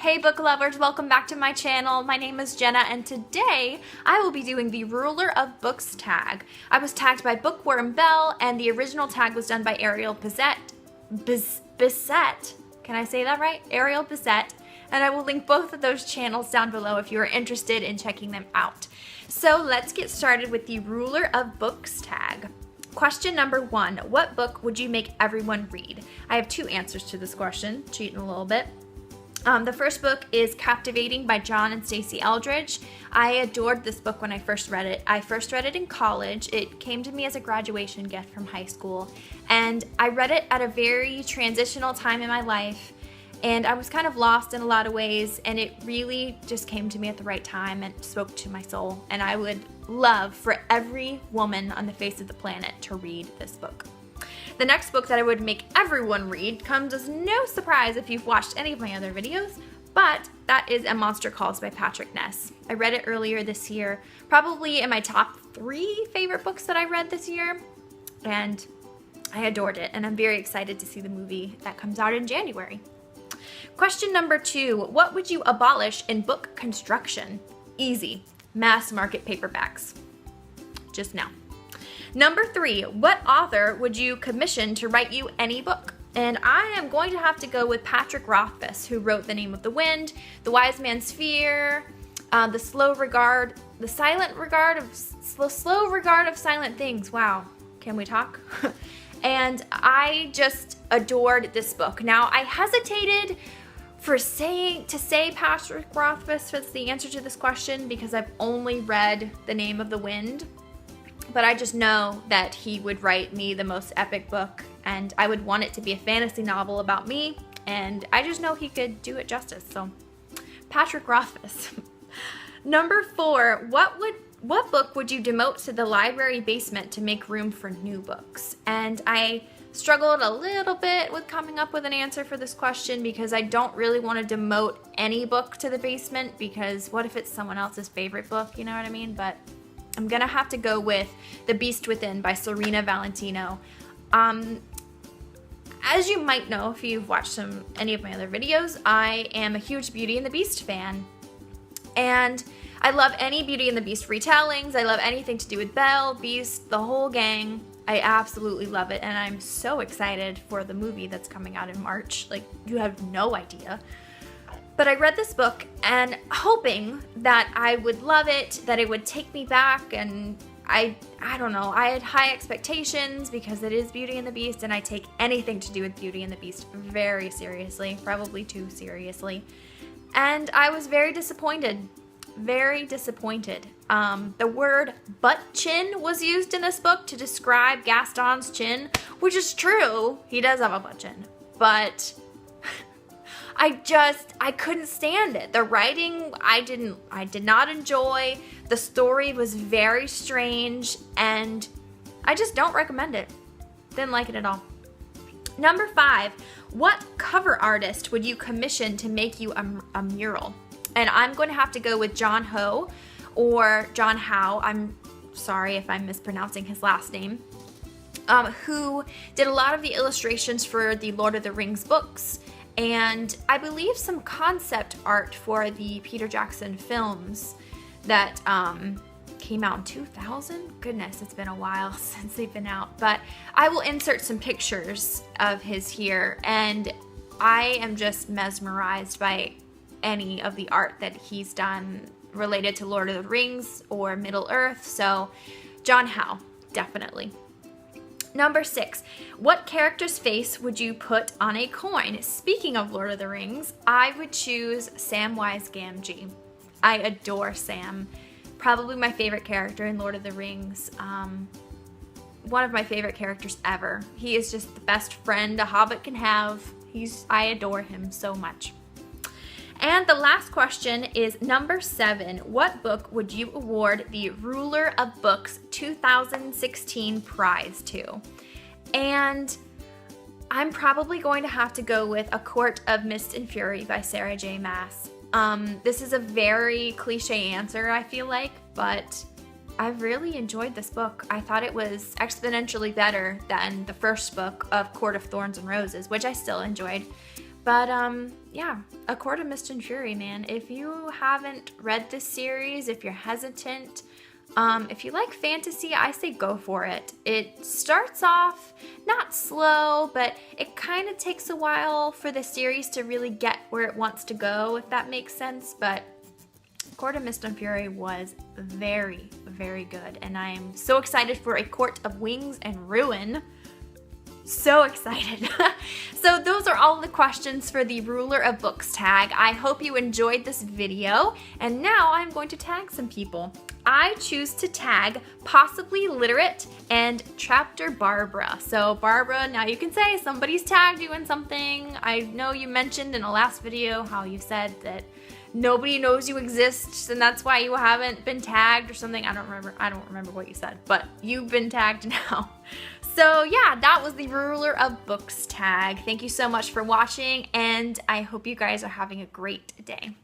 Hey book lovers, welcome back to my channel. My name is Jenna and today I will be doing the Ruler of Books tag. I was tagged by Bookworm Bell and the original tag was done by Ariel Bissett. Can I say that right? Ariel Bissett. And I will link both of those channels down below if you are interested in checking them out. So let's get started with the Ruler of Books tag. Question number 1, what book would you make everyone read? I have two answers to this question, cheating a little bit. The first book is Captivating by John and Stacey Eldridge. I adored this book when I first read it. I first read it in college. It came to me as a graduation gift from high school. And I read it at a very transitional time in my life. And I was kind of lost in a lot of ways. And it really just came to me at the right time and spoke to my soul. And I would love for every woman on the face of the planet to read this book. The next book that I would make everyone read comes as no surprise if you've watched any of my other videos, but that is A Monster Calls by Patrick Ness. I read it earlier this year, probably in my top 3 favorite books that I read this year, and I adored it, and I'm very excited to see the movie that comes out in January. Question number 2, what would you abolish in book construction? Easy, mass market paperbacks. Just now. Number 3, what author would you commission to write you any book? And I am going to have to go with Patrick Rothfuss, who wrote The Name of the Wind, The Wise Man's Fear, The Slow Regard of Silent Things. Wow, can we talk? And I just adored this book. Now, I hesitated to say Patrick Rothfuss was the answer to this question because I've only read The Name of the Wind. But I just know that he would write me the most epic book, and I would want it to be a fantasy novel about me, and I just know he could do it justice, so Patrick Rothfuss. Number 4, what book would you demote to the library basement to make room for new books? And I struggled a little bit with coming up with an answer for this question because I don't really want to demote any book to the basement because what if it's someone else's favorite book, you know what I mean? But I'm gonna have to go with The Beast Within by Serena Valentino. As you might know if you've watched any of my other videos, I am a huge Beauty and the Beast fan. And I love any Beauty and the Beast retellings. I love anything to do with Belle, Beast, the whole gang. I absolutely love it. And I'm so excited for the movie that's coming out in March. Like, you have no idea. But I read this book and hoping that I would love it, that it would take me back, and I don't know, I had high expectations because it is Beauty and the Beast and I take anything to do with Beauty and the Beast very seriously, probably too seriously. And I was very disappointed, very disappointed. The word butt chin was used in this book to describe Gaston's chin, which is true, he does have a butt chin, but I couldn't stand it. The writing, I did not enjoy. The story was very strange, and I just don't recommend it. Didn't like it at all. Number 5, what cover artist would you commission to make you a mural? And I'm going to have to go with John Howe or John Howe. I'm sorry if I'm mispronouncing his last name. Who did a lot of the illustrations for the Lord of the Rings books. And I believe some concept art for the Peter Jackson films that came out in 2000. Goodness, it's been a while since they've been out. But I will insert some pictures of his here. And I am just mesmerized by any of the art that he's done related to Lord of the Rings or Middle Earth. So John Howe, definitely. Number 6, what character's face would you put on a coin? Speaking of Lord of the Rings, I would choose Samwise Gamgee. I adore Sam. Probably my favorite character in Lord of the Rings. One of my favorite characters ever. He is just the best friend a hobbit can have. I adore him so much. And the last question is number 7. What book would you award the Ruler of Books 2016 prize to? And I'm probably going to have to go with A Court of Mist and Fury by Sarah J. Maas. This is a very cliche answer, I feel like, but I really enjoyed this book. I thought it was exponentially better than the first book of Court of Thorns and Roses, which I still enjoyed. But yeah, A Court of Mist and Fury, man. If you haven't read this series, if you're hesitant, if you like fantasy, I say go for it. It starts off not slow, but it kind of takes a while for the series to really get where it wants to go, if that makes sense. But Court of Mist and Fury was very, very good, and I am so excited for A Court of Wings and Ruin. So excited. So those are all the questions for the Ruler of Books tag. I hope you enjoyed this video, and now I'm going to tag some people. I choose to tag Possibly Literate and Chapter Barbara. So Barbara, now you can say somebody's tagged you in something. I know you mentioned in a last video how you said that nobody knows you exist, and that's why you haven't been tagged or something. I don't remember what you said, but you've been tagged now. So yeah, that was the Ruler of Books tag. Thank you so much for watching, and I hope you guys are having a great day.